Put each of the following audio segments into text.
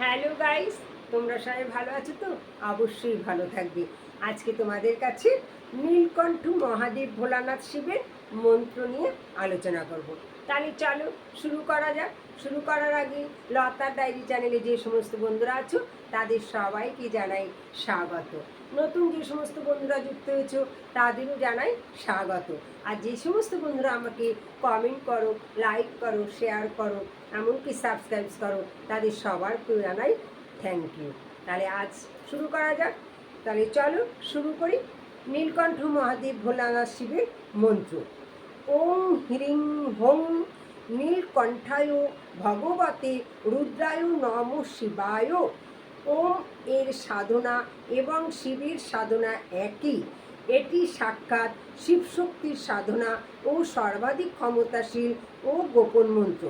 Hello guys, তোমরা সবাই ভালো আছো তো? অবশ্যই ভালো থাকবে। আজকে তোমাদের কাছে নীলকণ্ঠ মহাদেব ভোলানাথ শিবের মন্ত্র নিয়ে আলোচনা করব। তাহলে চলো শুরু করা যাক। শুরু করার আগে লতার ডায়েরি চ্যানেলে যে সমস্ত বন্ধুরা আছো তাদের সবাইকে জানাই স্বাগত। নতুন যে সমস্ত বন্ধুরা যুক্ত হয়েছো তাদেরও জানাই স্বাগত। আর যে সমস্ত বন্ধুরা আমাকে কমেন্ট করো, লাইক করো, শেয়ার করো, এমনকি সাবস্ক্রাইব করো, তাদের সবারকে জানাই থ্যাংক ইউ। তাহলে আজ শুরু করা যাক। তাহলে চলো শুরু করি। নীলকণ্ঠ মহাদেব ভোলানাথ শিবের মন্ত্র। ওং হ্রিং হোং নীলকণ্ঠায় ভগবতে রুদ্রায় নম শিবায়। ওম এর সাধনা এবং শিবের সাধনা একই। এটি সাক্ষাৎ শিবশক্তির সাধনা ও সর্বাধিক ক্ষমতাশীল ও গোপন মন্ত্র।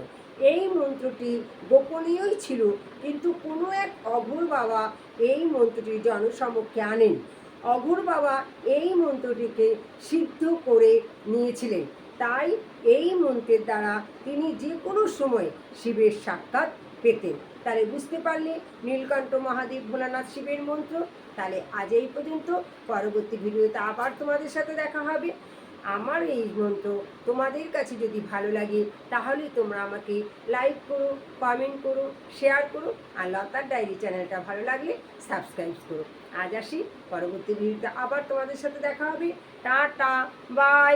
এই মন্ত্রটি গোপনীয়ই ছিল, কিন্তু কোনো এক অঘোর বাবা এই মন্ত্রটি জনসমক্ষে আনেন। অঘোর বাবা এই মন্ত্রটিকে সিদ্ধ করে নিয়েছিলেন, তাই এই মন্ত্রের দ্বারা তিনি যে কোনো সময় শিবের সাক্ষাৎ পেতেন। তাহলে বুঝতে পারলে নীলকণ্ঠ মহাদেব ভোলানাথ শিবের মন্ত্র। তাহলে আজ এই পর্যন্ত, পরবর্তী ভিডিওতে আবার তোমাদের সাথে দেখা হবে। আমার এই মন্ত্র তোমাদের কাছে যদি ভালো লাগে তাহলে তোমরা আমাকে লাইক করো, কমেন্ট করো, শেয়ার করো, আর লতার ডায়েরি চ্যানেলটা ভালো লাগলে সাবস্ক্রাইব করো। আজ আসি, পরবর্তী ভিডিওতে আবার তোমাদের সাথে দেখা হবে। Tata, by.